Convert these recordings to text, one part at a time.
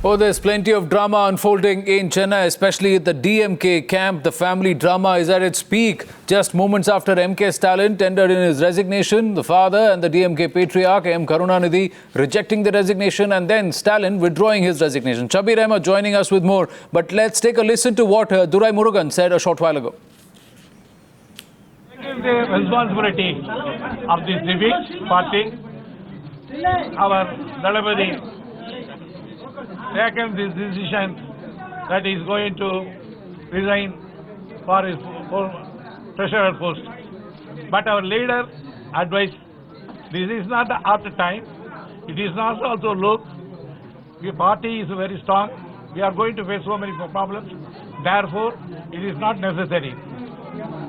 Oh, there's plenty of drama unfolding in Chennai, especially at the DMK camp. The family drama is at its peak. Just moments after MK Stalin tendered in his resignation, the father and the DMK patriarch M. Karunanidhi rejecting the resignation and then Stalin withdrawing his resignation. Shabir Ahmed joining us with more. But let's take a listen to what Durai Murugan said a short while ago. The responsibility of the civic party, our Dalabadi taken this decision that he is going to resign for his treasurer post. But our leader advised, this is not the after time, it is not also look, the party is very strong, we are going to face so many problems, therefore it is not necessary.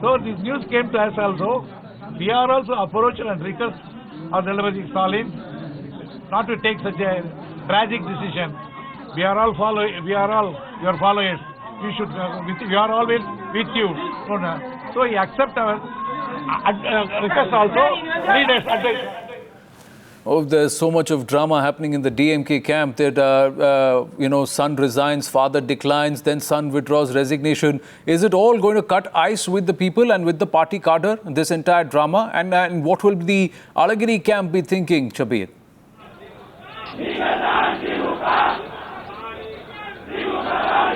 So this news came to us also, we are also approached and request of Dalabadi Stalin not to take such a tragic decision. We are all your followers. You should, we are always with you. So he accept our request also. Leaders advice. Oh, there's so much of drama happening in the DMK camp that, son resigns, father declines, then son withdraws resignation. Is it all going to cut ice with the people and with the party cadre, this entire drama? And what will the Alagiri camp be thinking, Shabir?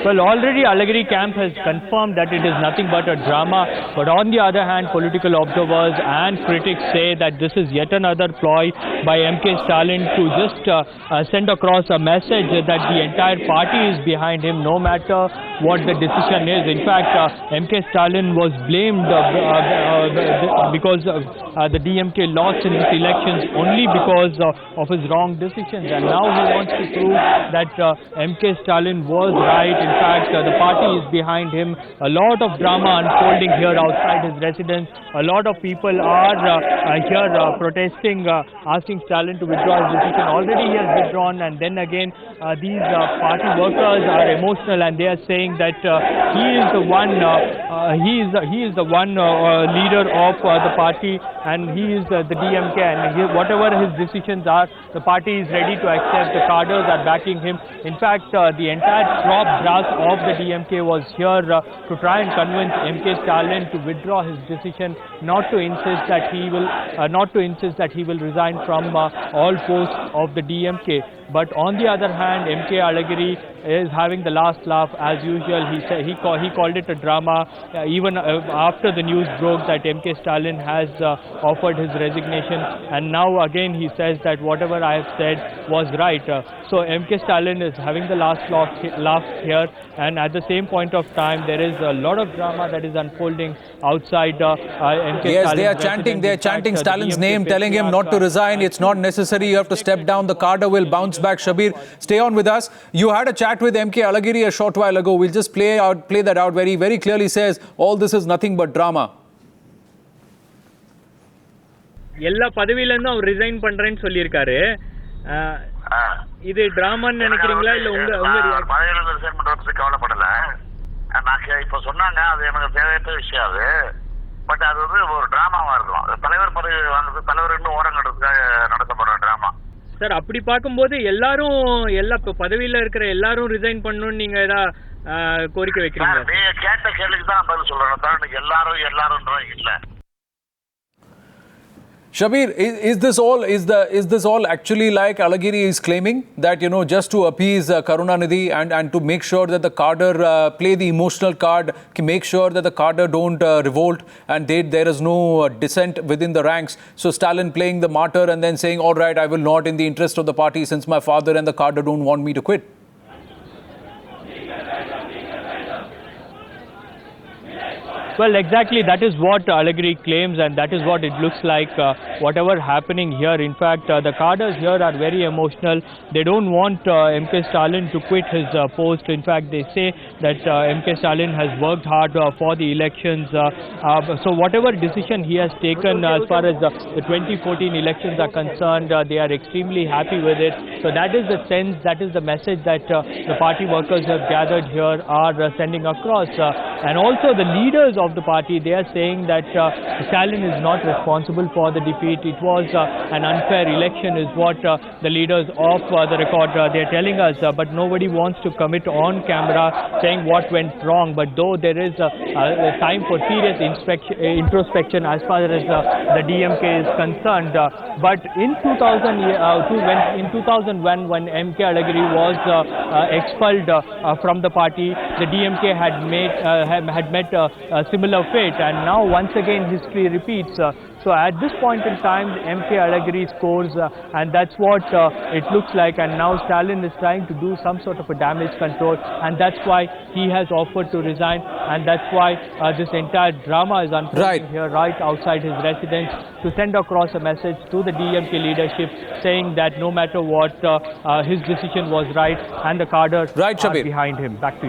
Well, already Alagiri camp has confirmed that it is nothing but a drama. But on the other hand, political observers and critics say that this is yet another ploy by MK Stalin to just send across a message that the entire party is behind him, no matter what the decision is. In fact, MK Stalin was blamed because the DMK lost in these elections only because of his wrong decisions. And now he wants to prove that MK Stalin was right. In fact, the party is behind him. A lot of drama unfolding here outside his residence. A lot of people are here protesting, asking Stalin to withdraw his decision. Already he has withdrawn, and then again these party workers are emotional and they are saying that he is the one, leader of the party, and he is the DMK, and whatever his decisions are, the party is ready to accept. The cadres are backing him. In fact, the entire top brass of the DMK was here to try and convince MK Stalin to withdraw his decision, not to insist that he will resign from all posts of the DMK. But on the other hand, MK Alagiri is having the last laugh as usual. He called it a drama even after the news broke that MK Stalin has offered his resignation, and now again he says that whatever I have said was right. So MK Stalin is having the last laugh here, and at the same point of time there is a lot of drama that is unfolding outside MK Yes, Stalin's they are chanting Stalin's name, telling him not to resign. It's not necessary. You have to step down. The cadre will bounce back. Shabir, stay on with us. You had a chat with MK Alagiri a short while ago. We'll just play that out. Very, very clearly says all this is nothing but drama. எல்லா பதவியில இருந்து அவர் resign பண்றேன்னு சொல்லியிருக்காரு. இது டிராமான்னு நினைக்கிறீங்களா இல்ல உங்க பதவியில இருந்து ரிசைன் பண்றதுக்கு கவலைப்படல. நான் இப்ப சொன்னாங்க, அது எனக்கு தேவையற்ற விஷயம். அது பட் அது ஒரு டிராமாவா இருக்கும். தலைவர் பதவி வாங்குறது தலைவர் இன்னும் ஓரங்கட்டுறதுக்காக நடத்தப்படுற டிராமா. சார், அப்படி பார்க்கும்போது எல்லா பதவியில இருக்கிற எல்லாரும் ரிசைன் பண்ணணும்னு நீங்க ஏதாவது கோரிக்கை வைக்கிறீங்க? நீங்க கேட்ட கேள்விக்கு தான் பதில் சொல்றேன். எல்லாரும் இல்ல. Shabir, is this all actually like Alagiri is claiming, that just to appease Karunanidhi and to make sure that the cadre play the emotional card, make sure that the cadre don't revolt and there is no dissent within the ranks? So Stalin playing the martyr and then saying, all right, I will not in the interest of the party since my father and the cadre don't want me to quit. Well, exactly, that is what Alagiri claims, and that is what it looks like, whatever happening here. In fact, the cadres here are very emotional. They don't want MK Stalin to quit his post. In fact, they say that MK Stalin has worked hard for the elections. So whatever decision he has taken as far as the 2014 elections are concerned, they are extremely happy with it. So that is the sense, that is the message that the party workers have gathered here are sending across. And also the leaders of the party, they are saying that Stalin is not responsible for the defeat. It was an unfair election is what the leaders of the record they are telling us, but nobody wants to commit on camera saying what went wrong. But though there is a time for serious introspection as far as the DMK is concerned, but in 2001 when MK Alagiri was expelled from the party, the DMK had met a similar fate, and now once again history repeats. So at this point in time, MK Alagiri scores, and that's what it looks like. And now Stalin is trying to do some sort of a damage control, and that's why he has offered to resign, and that's why this entire drama is unfolding here right outside his residence, to send across a message to the DMK leadership saying that no matter what, his decision was right, and the cadre are behind him. Back to you.